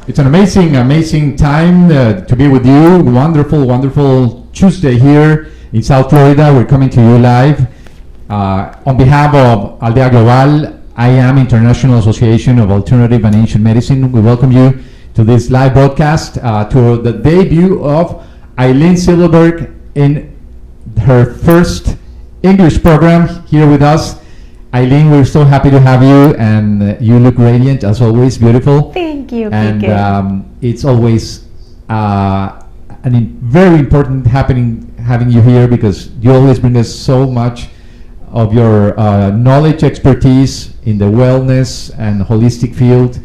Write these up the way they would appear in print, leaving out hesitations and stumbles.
It's an amazing time to be with you. Wonderful Tuesday here in South Florida. We're coming to you live. On behalf of Aldea Global, iaaam International Association of Alternative and Ancient Medicine, we welcome you to this live broadcast, to the debut of Eileen Silverberg in her first English program here with us. Eileen, we're so happy to have you, and you look radiant as always, beautiful. Thank you, and Kike. It's always very important having you here, because you always bring us so much of your knowledge, expertise in the wellness and holistic field,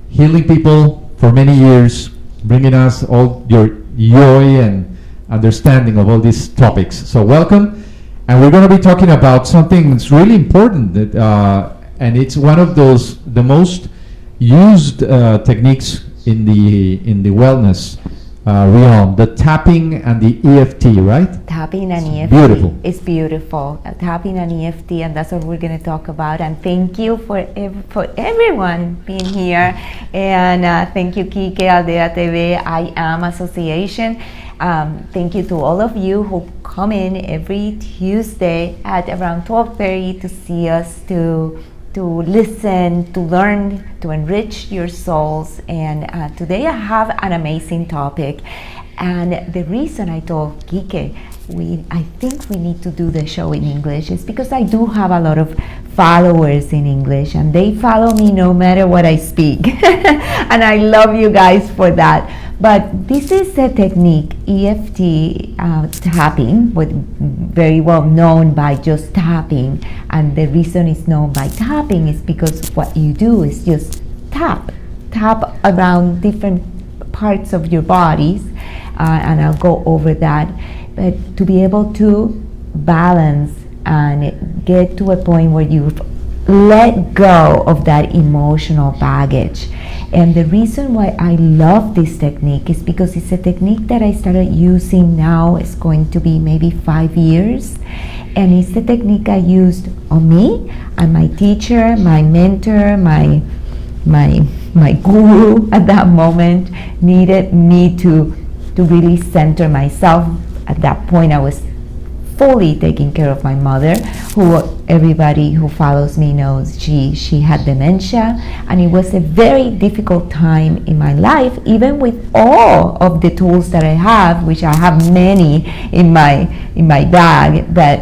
healing people for many years, bringing us all your joy and understanding of all these topics. So welcome. And we're going to be talking about something that's really important, that, and it's one of the most used techniques in the wellness realm, the tapping and the EFT, right? Tapping and EFT. Beautiful. It's beautiful. Tapping and EFT, and that's what we're going to talk about. And thank you for everyone being here. And thank you, Kike, Aldea TV, iaaam Association. Thank you to all of you who come in every Tuesday at around 12:30 to see us, to listen, to learn, to enrich your souls. And today I have an amazing topic. And the reason I told Kike I think we need to do the show in English is because I do have a lot of followers in English, and they follow me no matter what I speak. And I love you guys for that. But this is a technique, EFT tapping, very well known by just tapping. And the reason it's known by tapping is because what you do is just tap around different parts of your bodies, and I'll go over that. But to be able to balance and get to a point where you've let go of that emotional baggage. And the reason why I love this technique is because it's a technique that I started using now. It's going to be maybe 5 years. And it's the technique I used on me, and my teacher, my mentor, my guru at that moment needed me to really center myself. At that point, I was fully taking care of my mother, who everybody who follows me knows she had dementia, and it was a very difficult time in my life, even with all of the tools that I have, which I have many in my bag, but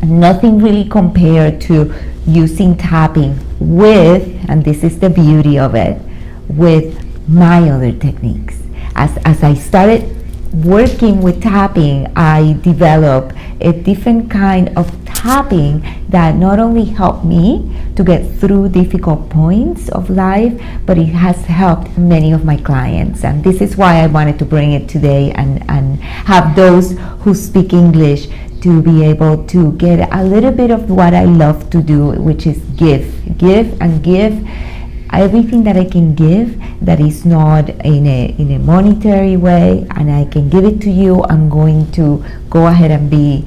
nothing really compared to using tapping with, and this is the beauty of it, with my other techniques. As I started working with tapping, I developed a different kind of tapping that not only helped me to get through difficult points of life, but it has helped many of my clients. And this is why I wanted to bring it today and have those who speak English to be able to get a little bit of what I love to do, which is give everything that I can give that is not in a monetary way, and I can give it to you. I'm going to go ahead and be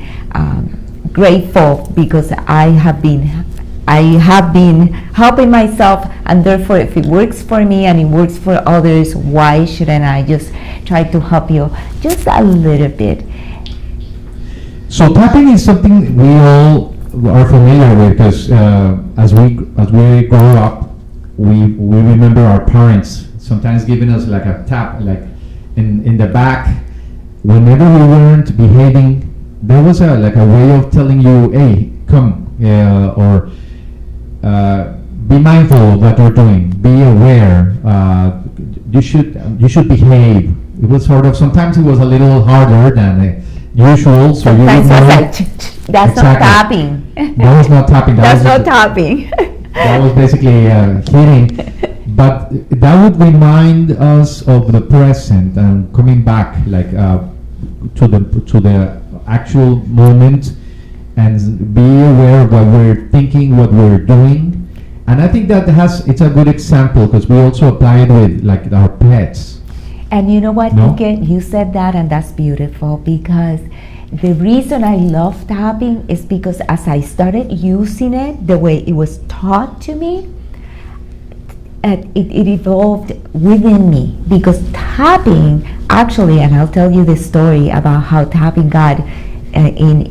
grateful, because I have been helping myself, and therefore if it works for me and it works for others, why shouldn't I just try to help you just a little bit? So tapping is something we all are familiar with, because as we grow up, we remember our parents sometimes giving us like a tap, like in the back. Whenever we weren't behaving, there was a way of telling you, hey, come, or be mindful of what you're doing, be aware, you should behave. It was sort of, sometimes it was a little harder than usual, so you would know. That's not tapping. That was not tapping. That's not tapping. That was basically hitting, but that would remind us of the present and coming back, like to the actual moment, and be aware of what we're thinking, what we're doing. And I think that it's a good example, because we also apply it with like our pets. And you know what, Kike, you said that, and that's beautiful, because the reason I love tapping is because as I started using it the way it was taught to me, it evolved within me, because tapping actually, and I'll tell you the story about how tapping got in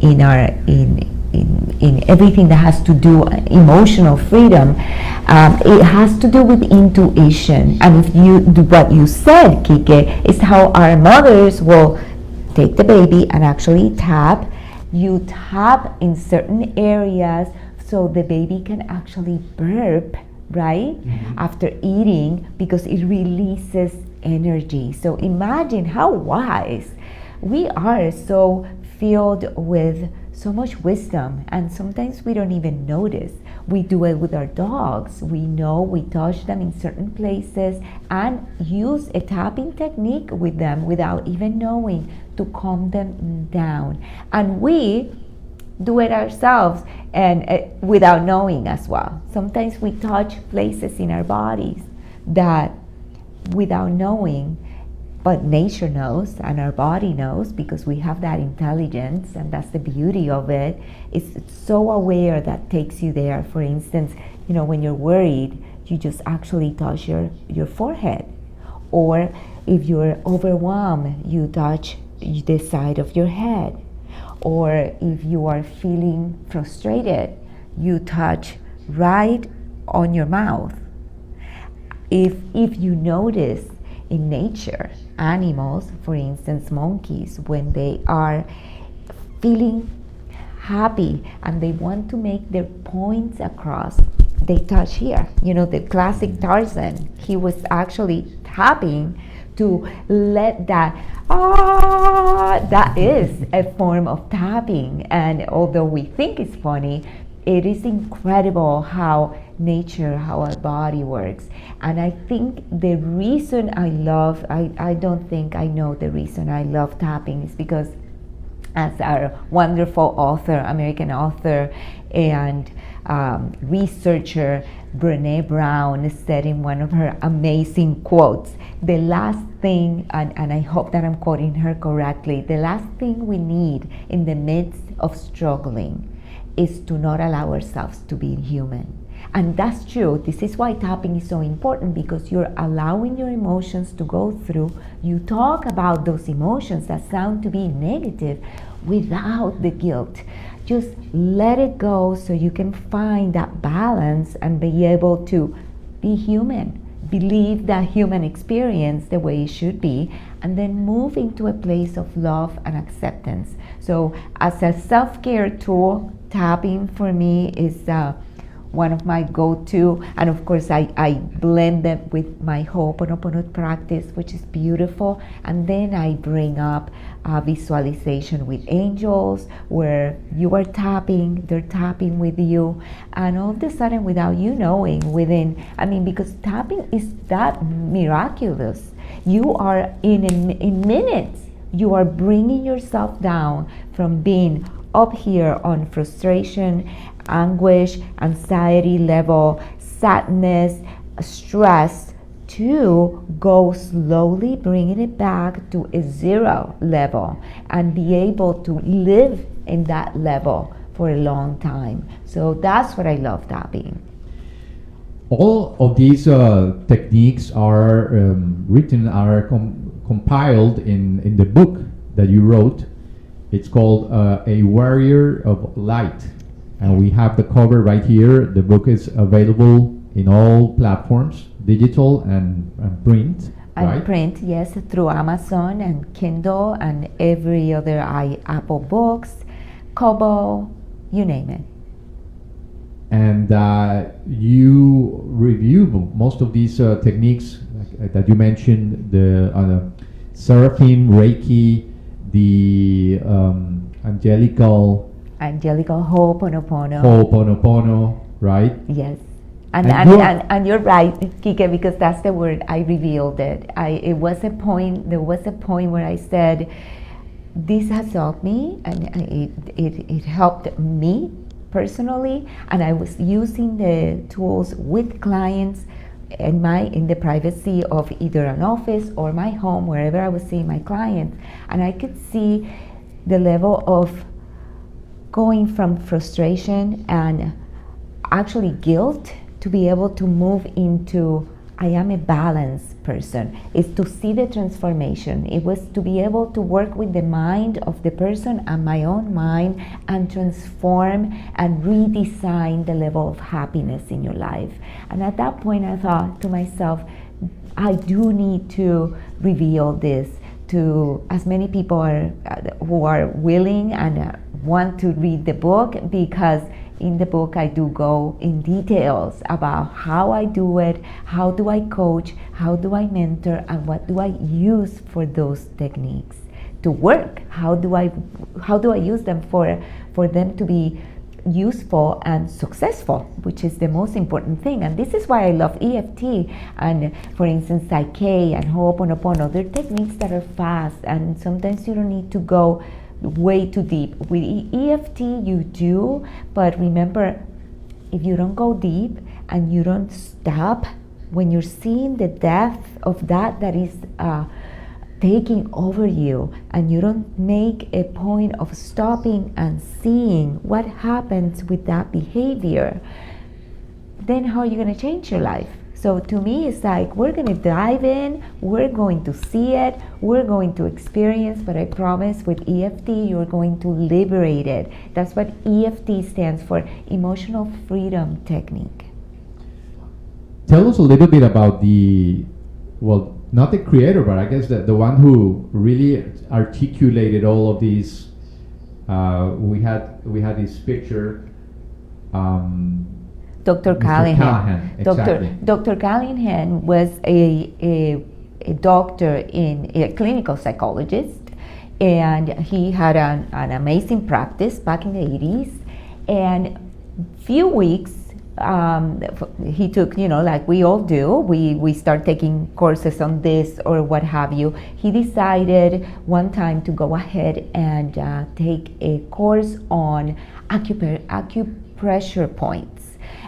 everything that has to do emotional freedom. It has to do with intuition, and if you do what you said, Kike, is how our mothers will take the baby and actually tap. You tap in certain areas so the baby can actually burp, right? Mm-hmm. After eating, because it releases energy. So imagine how wise we are, so filled with so much wisdom, and sometimes we don't even notice. We do it with our dogs. We know, we touch them in certain places and use a tapping technique with them without even knowing, to calm them down. And we do it ourselves, and without knowing as well. Sometimes we touch places in our bodies that without knowing, but nature knows and our body knows, because we have that intelligence, and that's the beauty of it. It's so aware that takes you there. For instance, when you're worried, you just actually touch your forehead. Or if you're overwhelmed, you touch the side of your head. Or if you are feeling frustrated, you touch right on your mouth. If you notice in nature, animals, for instance monkeys, when they are feeling happy and they want to make their points across, they touch here. The classic Tarzan, he was actually tapping to let that is a form of tapping. And although we think it's funny, it is incredible how nature, how our body works. And I think the reason I don't think I know the reason I love tapping is because, as our wonderful author, American author and researcher Brené Brown said in one of her amazing quotes, the last thing, and I hope that I'm quoting her correctly, the last thing we need in the midst of struggling is to not allow ourselves to be human. And that's true. This is why tapping is so important, because you're allowing your emotions to go through. You talk about those emotions that sound to be negative without the guilt. Just let it go so you can find that balance and be able to be human. Believe that human experience the way it should be, and then move into a place of love and acceptance. So as a self-care tool, tapping for me is one of my go-to, and of course I blend them with my Hooponopono practice, which is beautiful, and then I bring up visualization with angels, where you are tapping, they're tapping with you, and all of a sudden, without you knowing, because tapping is that miraculous, you are in minutes, you are bringing yourself down from being up here on frustration, anguish, anxiety level, sadness, stress, to go slowly bringing it back to a 0 level and be able to live in that level for a long time. So that's what I love tapping. All of these techniques are compiled in the book that you wrote. It's called A Warrior of Light. And we have the cover right here. The book is available in all platforms, digital and print. And right? Print, yes, through Amazon and Kindle and every other Apple Books, Kobo, you name it. And you review most of these techniques that you mentioned, the Seraphim, Reiki, the Angelical, Hooponopono, right? Yes. And you're right, Kike, because that's the word. I revealed it. There was a point where I said, this has helped me, and it helped me personally, and I was using the tools with clients in the privacy of either an office or my home, wherever I was seeing my clients, and I could see the level of going from frustration and actually guilt to be able to move into I am a balanced person. It's to see the transformation. It was to be able to work with the mind of the person and my own mind and transform and redesign the level of happiness in your life. And at that point, I thought to myself, I do need to reveal this to as many people who are willing and want to read the book, because in the book I do go in details about how I do it, how do I coach, how do I mentor, and what do I use for those techniques to work. How do I use them for them to be useful and successful, which is the most important thing. And this is why I love EFT and, for instance, Psych-k and Hooponopono. They're techniques that are fast, and sometimes you don't need to go way too deep. With EFT you do, but remember, if you don't go deep and you don't stop when you're seeing the depth of that is taking over you, and you don't make a point of stopping and seeing what happens with that behavior, then how are you going to change your life? So to me, it's like, we're going to dive in, we're going to see it, we're going to experience, but I promise with EFT, you're going to liberate it. That's what EFT stands for, Emotional Freedom Technique. Tell us a little bit about not the creator, but I guess the one who really articulated all of these. We had this picture. Dr. Callahan. Exactly. Dr. Callahan was a doctor, a clinical psychologist, and he had an amazing practice back in the 80s. And few weeks, he took, like we all do, we start taking courses on this or what have you. He decided one time to go ahead and take a course on acupressure points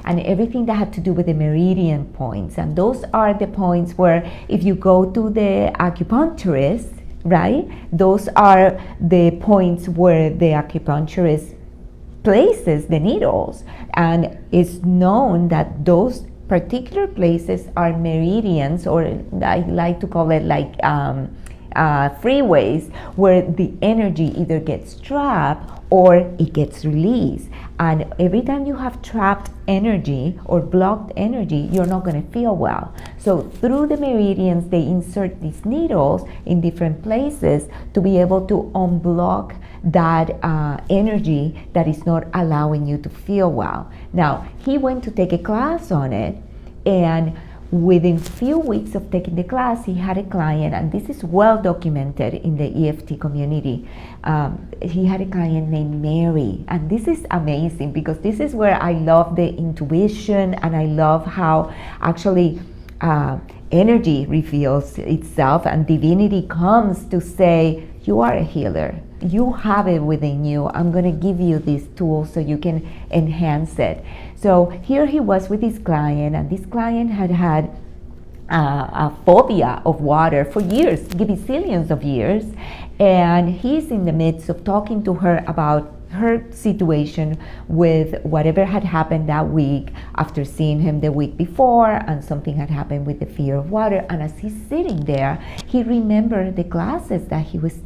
and everything that had to do with the meridian points. And those are the points where if you go to the acupuncturist, right, those are the points where the acupuncturist places the needles, and it's known that those particular places are meridians, or I like to call it like freeways, where the energy either gets trapped or it gets released. And every time you have trapped energy or blocked energy, you're not going to feel well. So through the meridians, they insert these needles in different places to be able to unblock that energy that is not allowing you to feel well. Now, he went to take a class on it, and within few weeks of taking the class, he had a client, and this is well documented in the EFT community. He had a client named Mary, and this is amazing because this is where I love the intuition, and I love how actually energy reveals itself, and divinity comes to say, you are a healer. You have it within you. I'm going to give you these tools so you can enhance it. So here he was with his client, and this client had a phobia of water for years, gazillions of years, and he's in the midst of talking to her about her situation with whatever had happened that week after seeing him the week before, and something had happened with the fear of water. And as he's sitting there, he remembered the classes that he was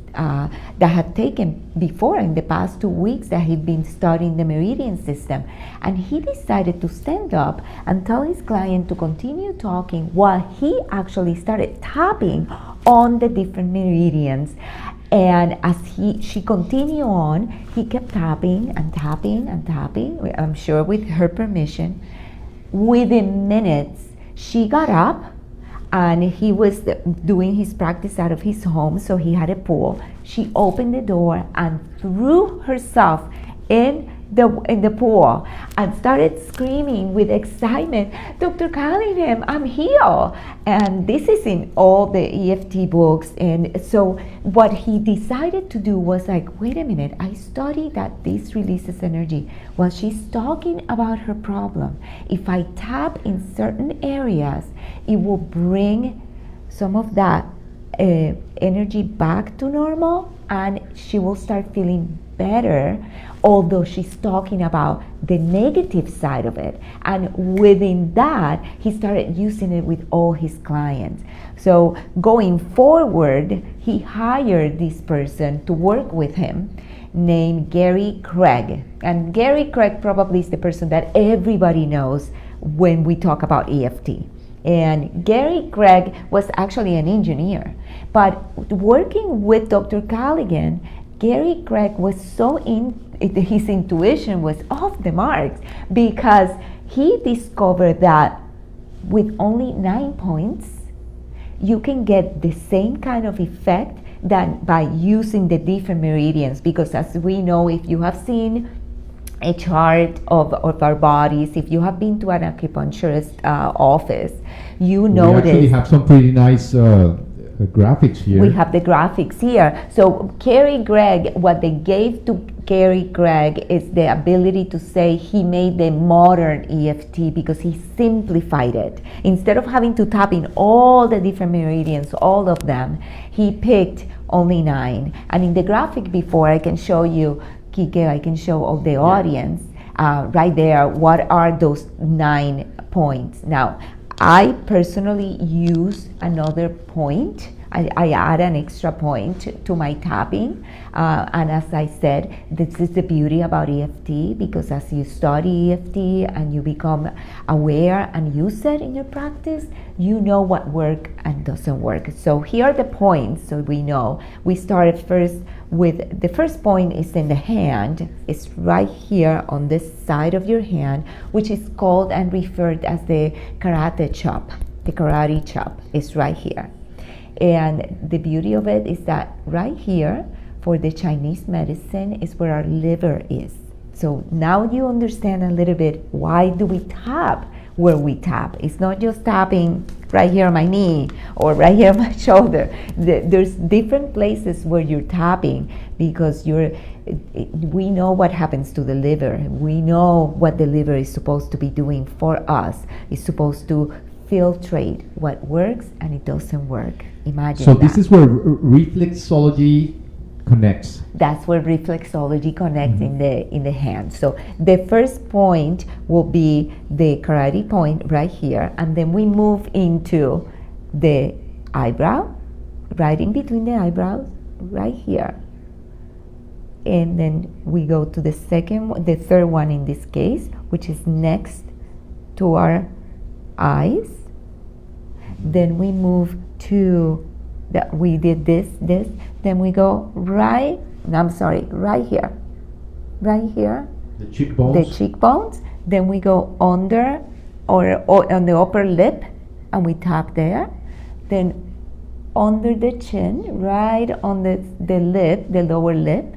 that had taken before in the past 2 weeks that he'd been studying the meridian system. And he decided to stand up and tell his client to continue talking while he actually started tapping on the different meridians. And as she continued on, he kept tapping and tapping and tapping, I'm sure with her permission. Within minutes, she got up, and he was doing his practice out of his home, so he had a pool. She opened the door and threw herself in the pool and started screaming with excitement, Dr. Callahan, I'm healed. And this is in all the EFT books. And so what he decided to do was like, wait a minute, I studied that this releases energy. Well, she's talking about her problem. If I tap in certain areas, it will bring some of that energy back to normal, and she will start feeling better, although she's talking about the negative side of it. And within that, he started using it with all his clients. So going forward, he hired this person to work with him named Gary Craig. And Gary Craig probably is the person that everybody knows when we talk about EFT. And Gary Craig was actually an engineer, but working with Dr. Callaghan, Gary Craig was so his intuition was off the marks, because he discovered that with only 9 points, you can get the same kind of effect than by using the different meridians. Because as we know, if you have seen a chart of our bodies, if you have been to an acupuncturist office, you notice. We actually have some pretty nice graphics here. We have the graphics here. So Gary Craig, what they gave to Gary Craig is the ability to say he made the modern EFT, because he simplified it. Instead of having to tap in all the different meridians, all of them, he picked only 9. And in the graphic before, I can show you, Kike, I can show all the audience right there, what are those 9 points. Now, I personally use another point. I add an extra point to my tapping. And as I said, this is the beauty about EFT, because as you study EFT and you become aware and use it in your practice, you know what works and doesn't work. So here are the points, so we know. We started first with, the first point is in the hand. It's right here on this side of your hand, which is called and referred as the karate chop. The karate chop is right here. And the beauty of it is that right here, for the Chinese medicine, is where our liver is. So now you understand a little bit, why do we tap where we tap? It's not just tapping right here on my knee or right here on my shoulder. There's different places where you're tapping, because we know what happens to the liver. We know what the liver is supposed to be doing for us. It's supposed to filtrate what works and it doesn't work. Imagine so that. This is where reflexology connects. That's where reflexology connects in the hand. So the first point will be the karate point right here, and then we move into the eyebrow, right in between the eyebrows, right here. And then we go to the third one in this case, which is next to our eyes. Then we move to that we did this, then we go right here. The cheekbones. The cheekbones. Then we go under or on the upper lip, and we tap there. Then under the chin, right on the lip, the lower lip.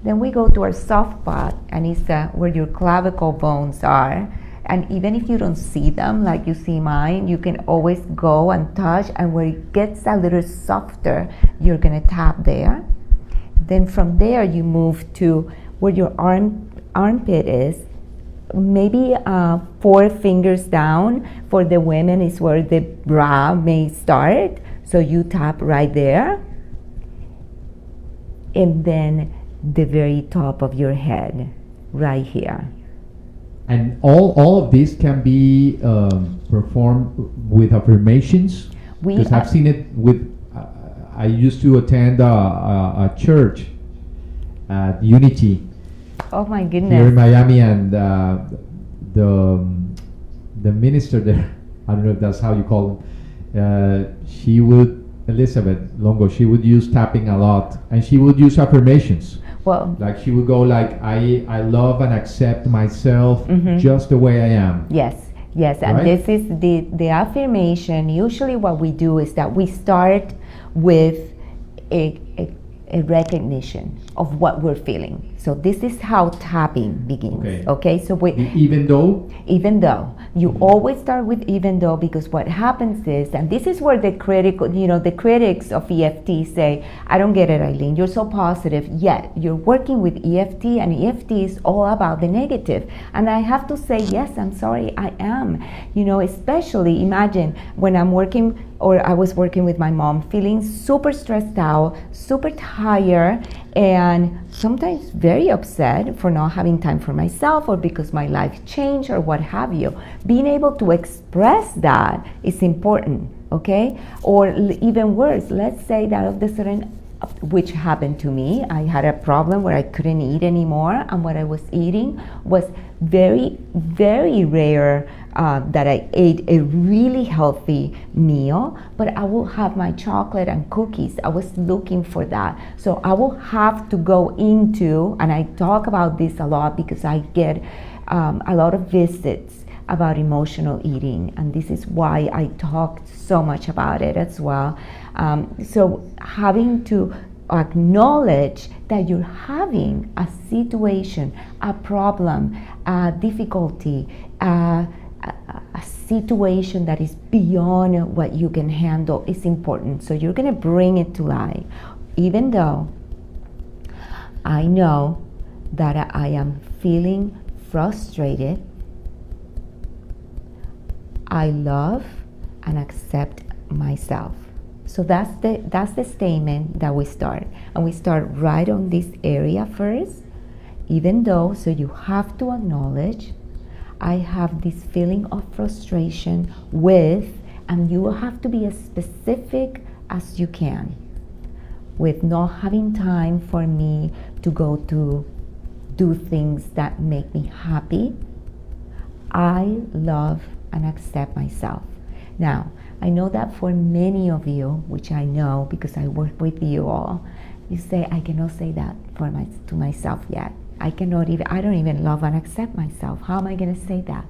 Then we go to our soft spot, and it's where your clavicle bones are. And even if you don't see them, like you see mine, you can always go and touch, and where it gets a little softer, you're gonna tap there. Then from there, you move to where your armpit is. Maybe 4 fingers down. For the women is where the bra may start. So you tap right there. And then the very top of your head, right here. And all of this can be performed with affirmations. Because I've seen it with. I used to attend a church at Unity. Oh my goodness! Here in Miami, and the minister there, I don't know if that's how you call him. She would, Elizabeth Longo. She would use tapping a lot, and she would use affirmations. Well, like she would go like, I love and accept myself just the way I am. Yes, and right? this is the affirmation. Usually what we do is that we start with a recognition of what we're feeling. So this is how tapping begins. Okay, so even though you always start with even though, because what happens is, and this is where the critics of EFT say, I don't get it, Eileen, you're so positive, yet you're working with EFT, and EFT is all about the negative. And I have to say, yes, I'm sorry, I am. Especially imagine when I'm working, or I was working with my mom, feeling super stressed out, super tired, and sometimes very upset for not having time for myself or because my life changed or what have you. Being able to express that is important, okay? Or even worse, let's say that of the sudden, which happened to me, I had a problem where I couldn't eat anymore, and what I was eating was very, very rare that I ate a really healthy meal, but I will have my chocolate and cookies. I was looking for that. So I will have to go into, and I talk about this a lot because I get a lot of visits about emotional eating, and this is why I talk so much about it as well. So having to acknowledge that you're having a situation, a problem, a difficulty, a situation that is beyond what you can handle is important. So you're going to bring it to light, even though I know that I am feeling frustrated. I love and accept myself. So that's the statement that we start. And we start right on this area first, even though, so you have to acknowledge, I have this feeling of frustration with, and you will have to be as specific as you can, with not having time for me to go to do things that make me happy. I love and accept myself. Now, I know that for many of you, which I know because I work with you all, you say, I cannot say that to myself yet. I don't even love and accept myself. How am I going to say that?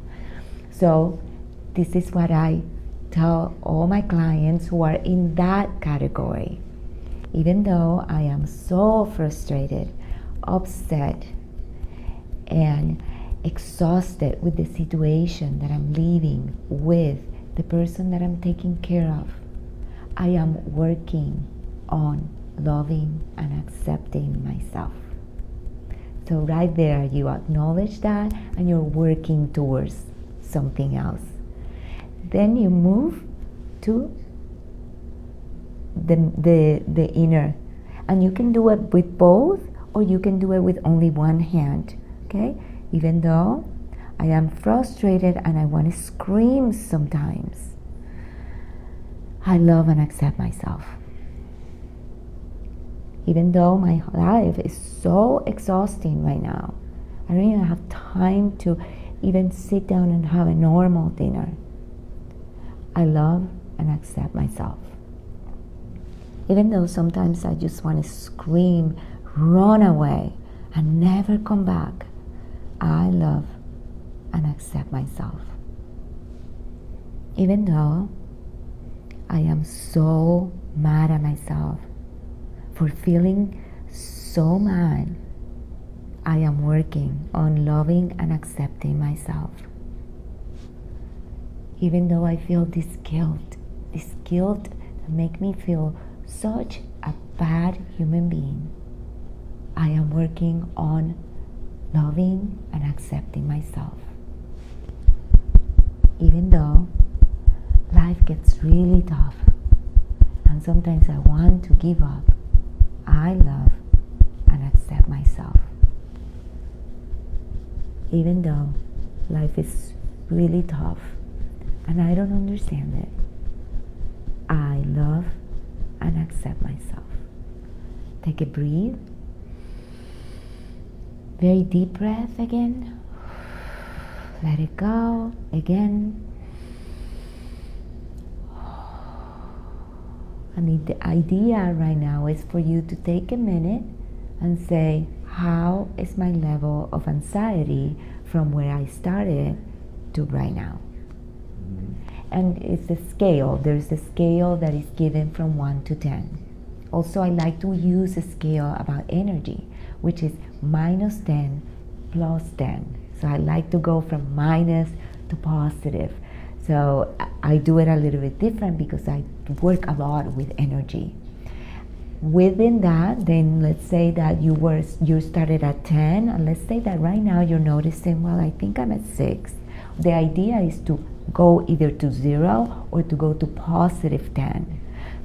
So this is what I tell all my clients who are in that category. Even though I am so frustrated, upset, and exhausted with the situation that I'm living with, the person that I'm taking care of, I am working on loving and accepting myself. So right there, you acknowledge that and you're working towards something else. Then you move to the inner, and you can do it with both, or you can do it with only one hand, okay? Even though I am frustrated and I want to scream sometimes, I love and accept myself. Even though my life is so exhausting right now, I don't even have time to even sit down and have a normal dinner. I love and accept myself. Even though sometimes I just want to scream, run away, and never come back, I love and accept myself. Even though I am so mad at myself for feeling so mad, I am working on loving and accepting myself. Even though I feel this guilt that makes me feel such a bad human being, I am working on loving and accepting myself. Even though life gets really tough and sometimes I want to give up, I love and accept myself. Even though life is really tough and I don't understand it, I love and accept myself. Take a breathe. Very deep breath again. Let it go again. And the idea right now is for you to take a minute and say, how is my level of anxiety from where I started to right now? And it's a scale. There's a scale that is given from 1 to 10. Also, I like to use a scale about energy, which is -10 plus 10. So I like to go from minus to positive. So I do it a little bit different because I work a lot with energy. Within that, then let's say that you started at 10, and let's say that right now you're noticing, well, I think I'm at 6. The idea is to go either to 0 or to go to positive 10.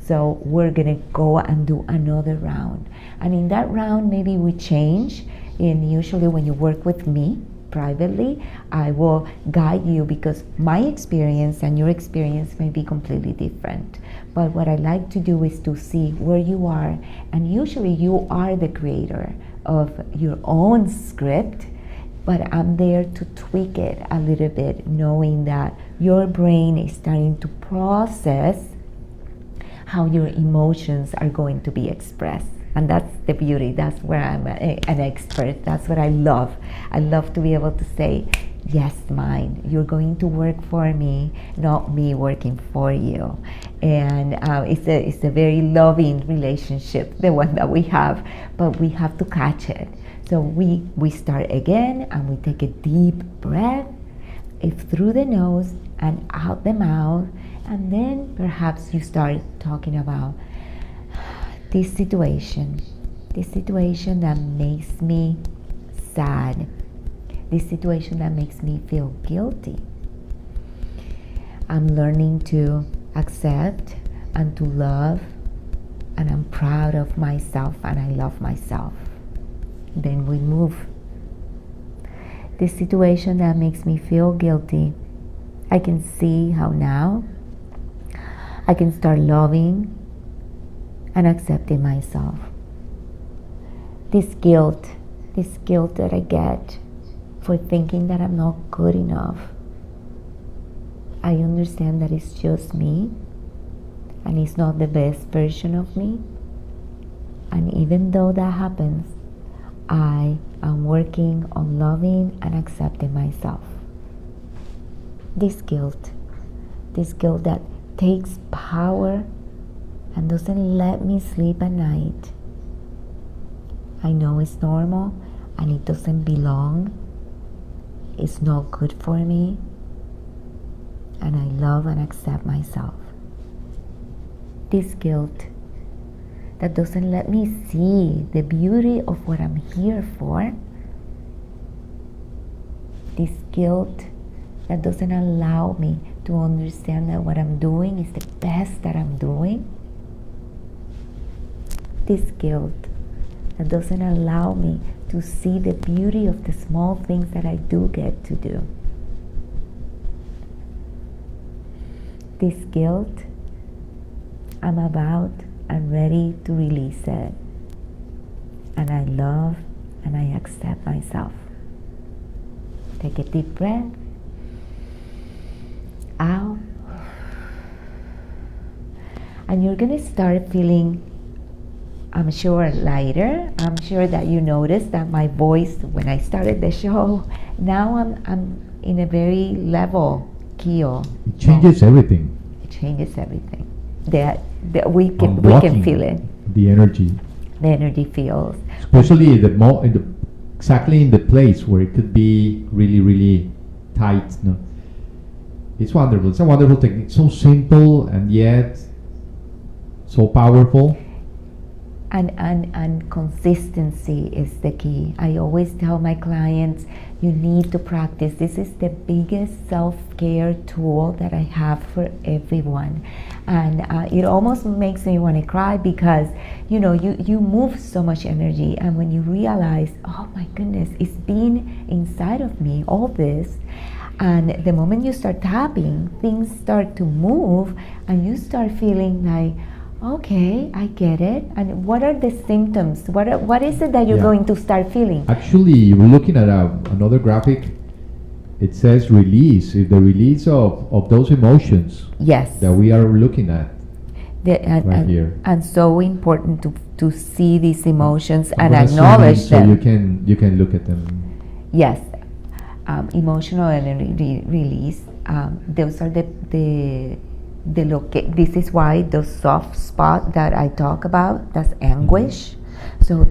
So we're gonna go and do another round. And in that round, maybe we change. And usually when you work with me privately, I will guide you because my experience and your experience may be completely different. But what I like to do is to see where you are. And usually you are the creator of your own script, but I'm there to tweak it a little bit, knowing that your brain is starting to process how your emotions are going to be expressed. And that's the beauty. That's where I'm an expert. That's what I love. I love to be able to say, yes, mine, you're going to work for me, not me working for you. And it's a very loving relationship, the one that we have, but we have to catch it. So we start again, and we take a deep breath, if through the nose and out the mouth, and then perhaps you start talking about this situation that makes me sad, this situation that makes me feel guilty. I'm learning to accept and to love, and I'm proud of myself and I love myself. Then we move. This situation that makes me feel guilty, I can see how now I can start loving and accepting myself. This guilt that I get for thinking that I'm not good enough, I understand that it's just me and it's not the best version of me. And even though that happens, I am working on loving and accepting myself. This guilt that takes power and doesn't let me sleep at night. I know it's normal and it doesn't belong. It's not good for me. And I love and accept myself. This guilt that doesn't let me see the beauty of what I'm here for. This guilt that doesn't allow me to understand that what I'm doing is the best that I'm doing. This guilt that doesn't allow me to see the beauty of the small things that I do get to do. This guilt, I'm about and ready to release it. And I love and I accept myself. Take a deep breath. Out. And you're gonna start feeling, I'm sure, lighter. I'm sure that you noticed that my voice, when I started the show, now I'm in a very level key. It changes everything. It changes everything. That we can feel it. The energy. The energy feels. Especially exactly in the place where it could be really, really tight. No? It's wonderful. It's a wonderful technique. So simple and yet so powerful. And consistency is the key. I always tell my clients, you need to practice. This is the biggest self-care tool that I have for everyone. And it almost makes me want to cry because, you move so much energy. And when you realize, oh my goodness, it's been inside of me, all this. And the moment you start tapping, things start to move and you start feeling like, okay, I get it. And what are the symptoms? What is it that you're going to start feeling? Actually, we're looking at another graphic. It says release, the release of those emotions. Yes. That we are looking at right here. And so important to see these emotions and acknowledge them. So you can look at them. Yes. Emotional energy release. Those are this is why the soft spot that I talk about, that's anguish. So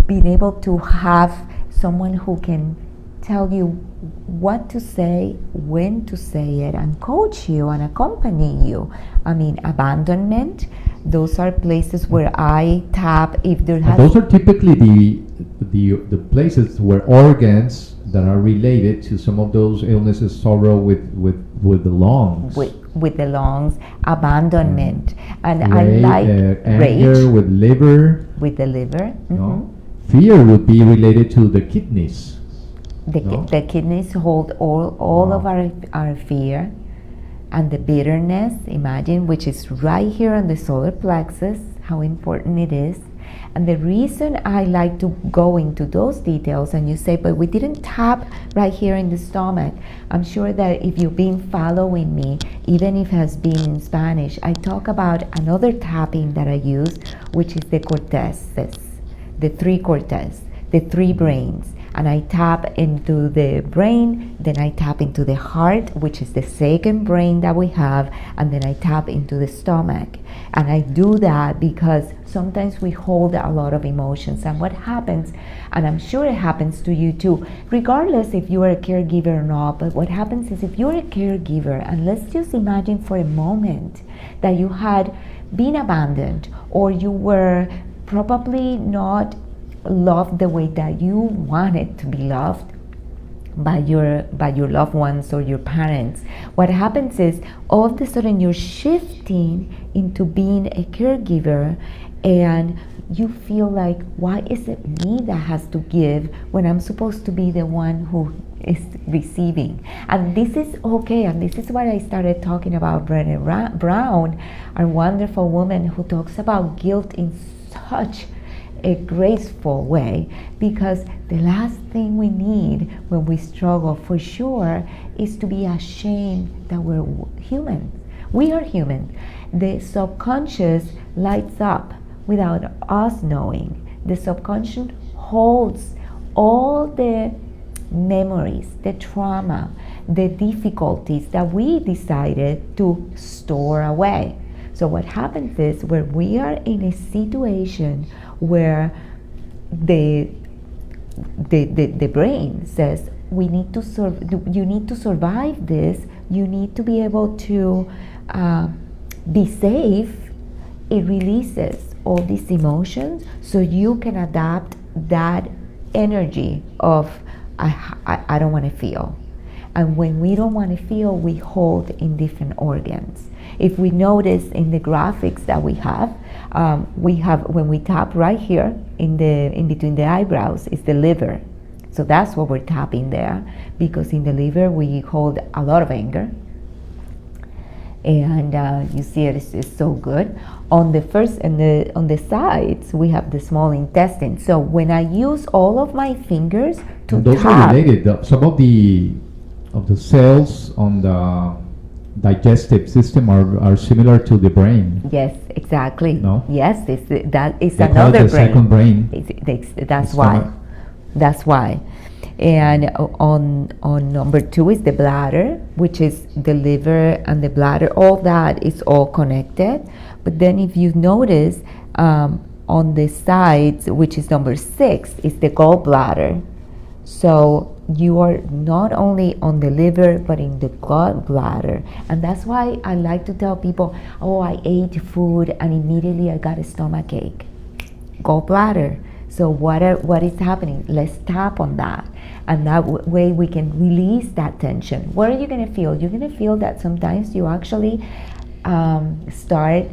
being able to have someone who can tell you what to say, when to say it, and coach you and accompany you. I mean, abandonment, those are places where I tap if there has... Those are typically the places where organs that are related to some of those illnesses, sorrow with the lungs. With the lungs, abandonment. And I like anger rage with liver. with the liver. No? Fear would be related to the kidneys. The kidneys hold all of our fear. And the bitterness, imagine, which is right here on the solar plexus, how important it is. And the reason I like to go into those details, and you say, but we didn't tap right here in the stomach. I'm sure that if you've been following me, even if it has been in Spanish, I talk about another tapping that I use, which is the cortezes, the three cortez, the three brains. And I tap into the brain, then I tap into the heart, which is the second brain that we have, and then I tap into the stomach. And I do that because sometimes we hold a lot of emotions. And what happens, and I'm sure it happens to you too, regardless if you are a caregiver or not, but what happens is if you're a caregiver, and let's just imagine for a moment that you had been abandoned, or you were probably not loved the way that you wanted to be loved by your loved ones or your parents. What happens is all of a sudden you're shifting into being a caregiver, and you feel like, why is it me that has to give when I'm supposed to be the one who is receiving? And this is okay, and this is what I started talking about Brené Brown, our wonderful woman who talks about guilt in such a graceful way, because the last thing we need when we struggle, for sure, is to be ashamed that we're human. We are human. The subconscious lights up without us knowing. The subconscious holds all the memories, the trauma, the difficulties that we decided to store away. So what happens is, when we are in a situation where the brain says, you need to survive this, you need to be able to be safe, it releases all these emotions so you can adapt that energy of I don't want to feel. And when we don't want to feel, we hold in different organs. If we notice in the graphics that we have when we tap right here in between the eyebrows is the liver. So that's what we're tapping there, because in the liver we hold a lot of anger. And you see it's so good. On the sides we have the small intestine. So when I use all of my fingers to and those tap, are related. Some of the cells on the digestive system are similar to the brain. yes, exactly. No? Yes, that is They call it another the second brain. That's The why. stomach. That's why. And on number 2 is the bladder, which is the liver and the bladder. All that is all connected. But then if you notice on the sides, which is number 6, is the gallbladder. So you are not only on the liver, but in the gallbladder. And that's why I like to tell people, oh, I ate food and immediately I got a stomach ache. Gallbladder. So what is happening? Let's tap on that. And that way we can release that tension. What are you going to feel? You're going to feel that sometimes you actually start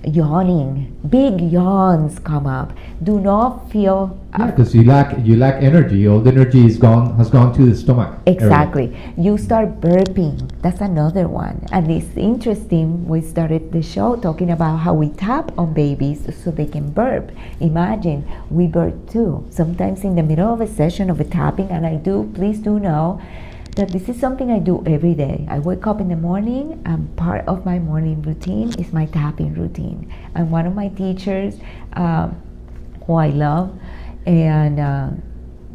yawning. Big yawns come up. Do not feel because you lack energy. All the energy has gone to the stomach. exactly. area. You start burping. That's another one. And it's interesting. We started the show talking about how we tap on babies so they can burp. Imagine we burp too. Sometimes in the middle of a session of a tapping, and please do know that this is something I do every day. I wake up in the morning, and part of my morning routine is my tapping routine. And one of my teachers, who I love, and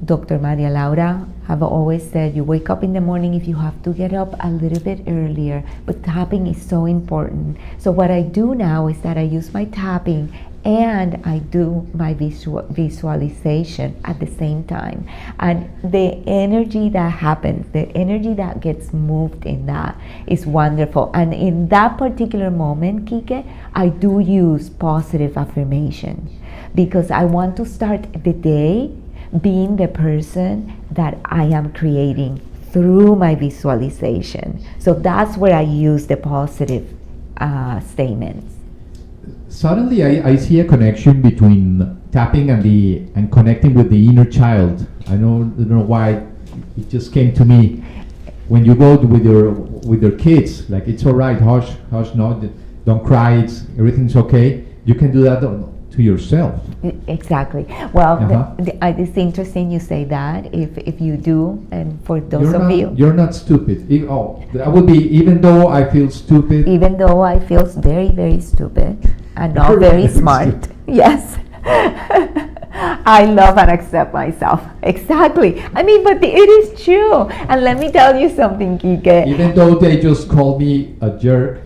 Dr. Maria Laura, have always said, you wake up in the morning if you have to get up a little bit earlier, but tapping is so important. So what I do now is that I use my tapping and I do my visualization at the same time. And the energy that happens, the energy that gets moved in that is wonderful. And in that particular moment, Kike, I do use positive affirmation because I want to start the day being the person that I am creating through my visualization. So that's where I use the positive statements. Suddenly, I see a connection between tapping and connecting with the inner child. I don't know why it just came to me. When you go with your kids, like it's all right, hush, no, don't cry, everything's okay. You can do that to yourself. Exactly. Well, Uh-huh. it's interesting you say that. If you do, and for those you, you're not stupid. That would be, even though I feel stupid. even though I feel very, very stupid and not You're very very smart. stupid. Yes. I love and accept myself. Exactly. I mean, but it is true. And let me tell you something, Kike. Even though they just call me a jerk,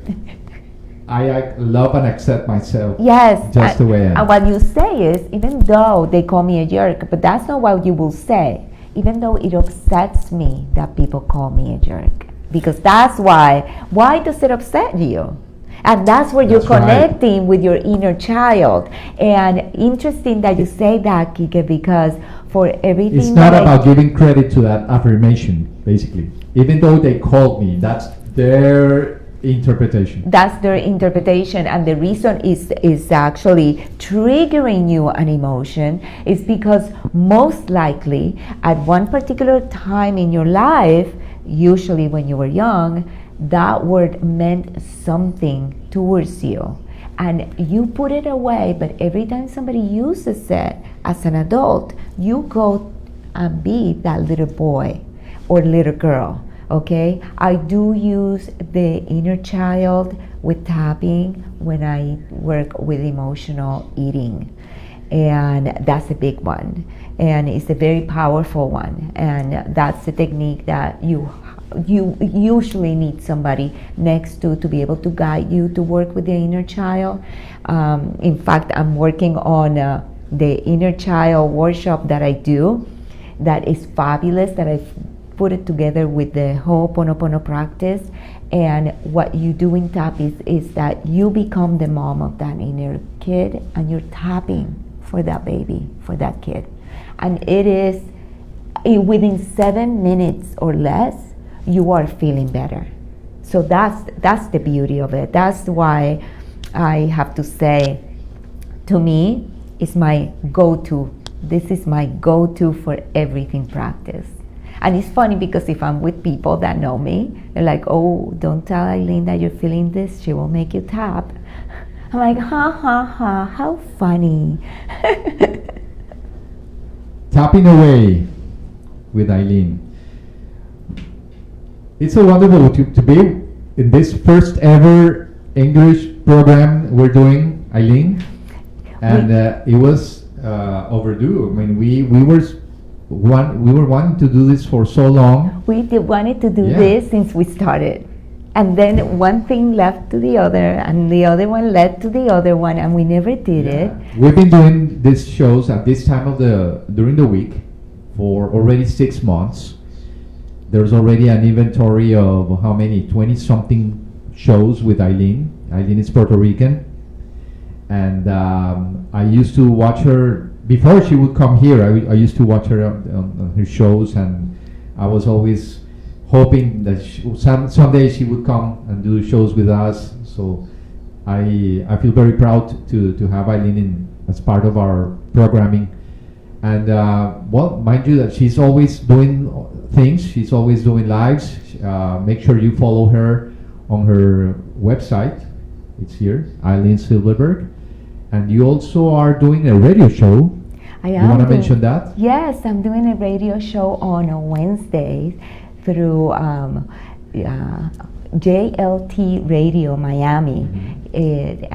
I love and accept myself. Yes. Just the way I am. And what you say is, even though they call me a jerk, but that's not what you will say. Even though it upsets me that people call me a jerk. Because that's why. Why does it upset you? And that's where you're connecting with your inner child. And interesting that you say that, Kike, because for everything It's not about giving credit to that affirmation, basically. Even though they called me, that's their interpretation. That's their interpretation, and the reason is actually triggering you an emotion is because most likely at one particular time in your life, usually when you were young, that word meant something towards you and you put it away, but every time somebody uses it as an adult, you go and be that little boy or little girl. Okay, I do use the inner child with tapping when I work with emotional eating, and that's a big one, and it's a very powerful one, and that's the technique that you usually need somebody next to be able to guide you to work with the inner child. In fact, I'm working on the inner child workshop that I do that is fabulous, that I've put it together with the Hooponopono practice. And what you do in tap is that you become the mom of that inner kid and you're tapping for that baby, for that kid. And it is within 7 minutes or less, you are feeling better. So that's the beauty of it. That's why I have to say, to me, it's my go-to. This is my go-to for everything practice. And it's funny because if I'm with people that know me, they're like, oh, don't tell Eileen that you're feeling this, she will make you tap. I'm like, ha ha ha, how funny. Tapping away with Eileen. It's so wonderful to be in this first ever English program we're doing, Eileen. And it was overdue. I mean, we were wanting to do this for so long. We wanted to do this since we started. And then one thing led to the other, and the other one led to the other one, and we never did it. We've been doing these shows at this time during the week for already 6 months. There's already an inventory of how many, 20-something shows with Eileen. Eileen is Puerto Rican. And I used to watch her, before she would come here, I used to watch her on her shows, and I was always hoping that someday she would come and do shows with us. So I feel very proud to have Eileen as part of our programming. And well, mind you that she's always doing things, she's always doing lives. Make sure you follow her on her website. It's here, Eileen Silverberg. And you also are doing a radio show. I am. You want to mention that? Yes, I'm doing a radio show on Wednesdays through JLT Radio Miami. And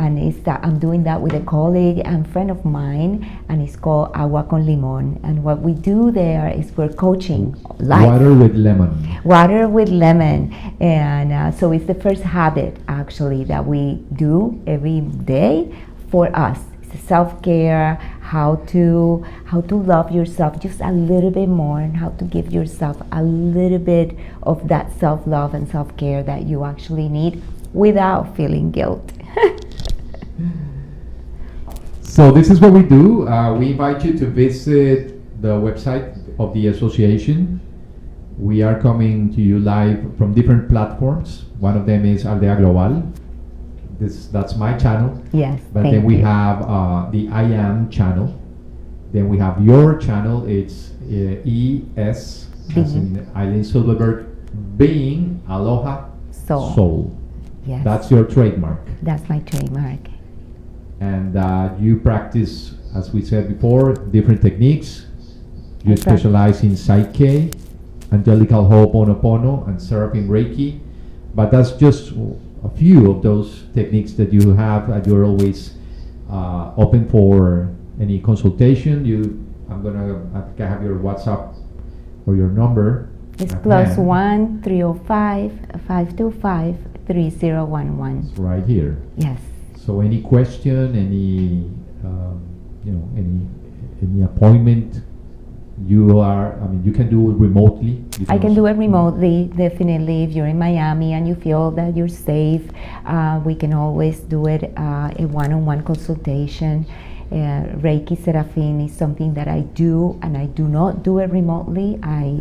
I'm doing that with a colleague and friend of mine, and it's called Agua con Limon. And what we do there is we're coaching life. Water with lemon. Water with lemon. And so it's the first habit actually that we do every day for us. It's self-care, how to love yourself just a little bit more, and how to give yourself a little bit of that self-love and self-care that you actually need without feeling guilt. So this is what we do. We invite you to visit the website of the association. We are coming to you live from different platforms. One of them is Aldea Global. that's my channel. Yes, But thank then we you. have the iaaam channel. Then we have your channel. It's ES, as in Eileen Silverberg, being Aloha Soul. Yes, That's your trademark. that's my trademark. And you practice, as we said before, different techniques. You I specialize in Psych-k, Angelical, Hooponopono, and Seraphim Reiki. But that's just a few of those techniques that you have, and you're always open for any consultation. I'm gonna have your WhatsApp or your number. It's at +1 hand. 305 525 3011. It's right here. Yes. So any question, any any appointment, you can do it remotely. I can do it remotely, definitely. If you're in Miami and you feel that you're safe, we can always do it a one-on-one consultation. Reiki Seraphim is something that I do, and I do not do it remotely.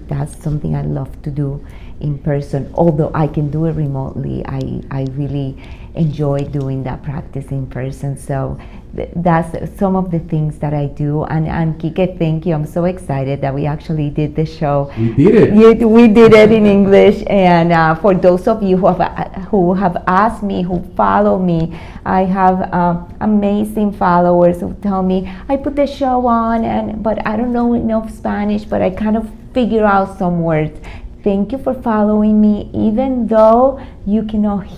That's something I love to do in person. Although I can do it remotely, I really enjoy doing that practice in person. So that's some of the things that I do. And Kike, thank you. I'm so excited that we actually did the show. We did it. We did it in English. And for those of you who have asked me, who follow me, I have amazing followers who tell me, I put the show on, but I don't know enough Spanish, but I kind of figure out some words. Thank you for following me, even though you cannot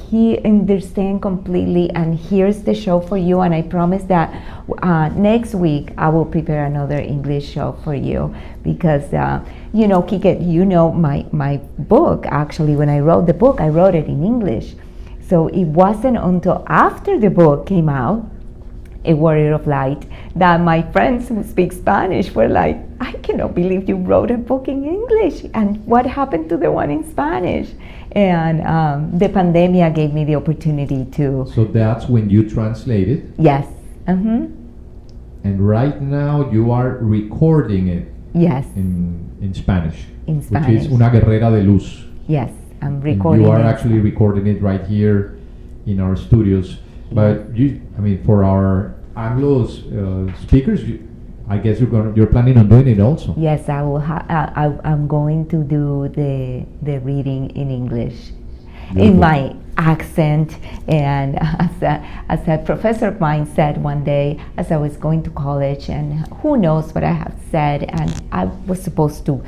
understand completely. And here's the show for you. And I promise that next week I will prepare another English show for you, because Kike, my book, actually, when I wrote the book, I wrote it in English. So it wasn't until after the book came out, A Warrior of Light, that my friends who speak Spanish were like, I cannot believe you wrote a book in English, and what happened to the one in Spanish? And the pandemia gave me the opportunity to. So that's when you translated. Yes. Mm-hmm. And right now you are recording it. Yes. In Spanish. In Spanish. Which is Una Guerrera de Luz. Yes, I'm And recording. you are it. actually recording it right here in our studios. But for our Anglo speakers, I guess you're planning on doing it also. Yes, I will. I'm going to do the reading in English, in my accent. And as a professor of mine said one day, as I was going to college, and who knows what I have said, and I was supposed to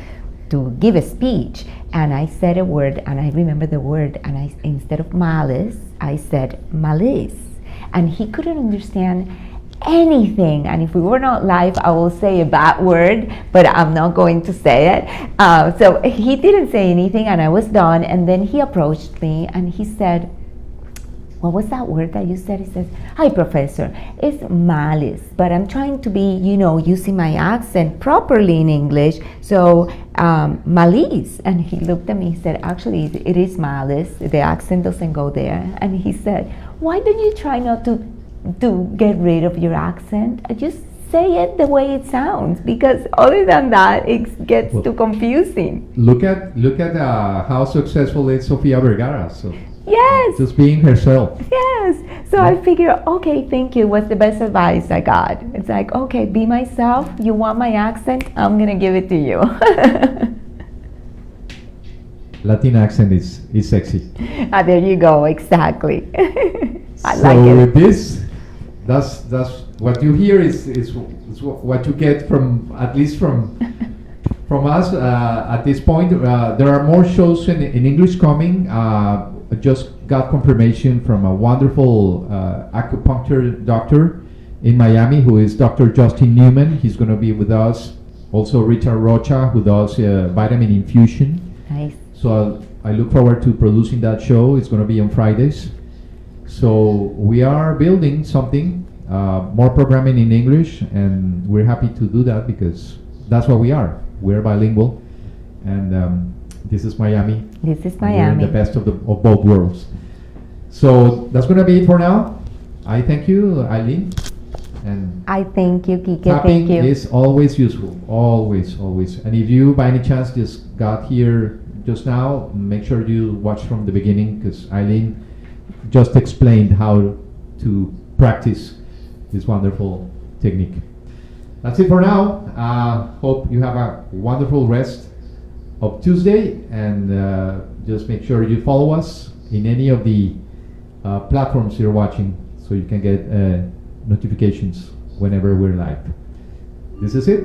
give a speech, and I said a word, and I remember the word, and instead of malice, I said malice, and he couldn't understand anything. And if we were not live, I will say a bad word, but I'm not going to say it. So he didn't say anything, and I was done. And then he approached me and he said, what was that word that you said? He says, hi, professor, it's malice, but I'm trying to be, using my accent properly in English. So malice. And he looked at me, he said, actually, it is malice. The accent doesn't go there. And he said, why don't you try not to get rid of your accent? Just say it the way it sounds, because other than that, it gets too confusing. Look at how successful is Sofia Vergara. So yes, just being herself. Yes. So I figure, okay, thank you. What's the best advice I got? It's like, okay, be myself. You want my accent? I'm gonna give it to you. Latin accent is sexy. There you go. Exactly. I so like it. With this, that's what you hear is what you get from, at least from us at this point. There are more shows in English coming. I just got confirmation from a wonderful acupuncture doctor in Miami, who is Dr. Justin Newman. He's going to be with us. Also Richard Rocha, who does vitamin infusion. Nice. So I look forward to producing that show. It's going to be on Fridays. So we are building something, more programming in English, and we're happy to do that because that's what we are. We're bilingual, and this is Miami. This is We're in Miami. the best of both worlds. So that's going to be it for now. I thank you, Eileen. And I thank you, Kike. tapping Thank you. is always useful, always. And if you, by any chance, just got here just now, make sure you watch from the beginning, because Eileen just explained how to practice this wonderful technique. That's it for now. Hope you have a wonderful rest of Tuesday, and just make sure you follow us in any of the platforms you're watching so you can get notifications whenever we're live. This is it.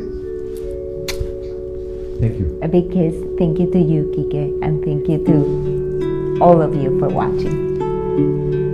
Thank you. A big kiss. Thank you to you, Kike, and thank you to all of you for watching.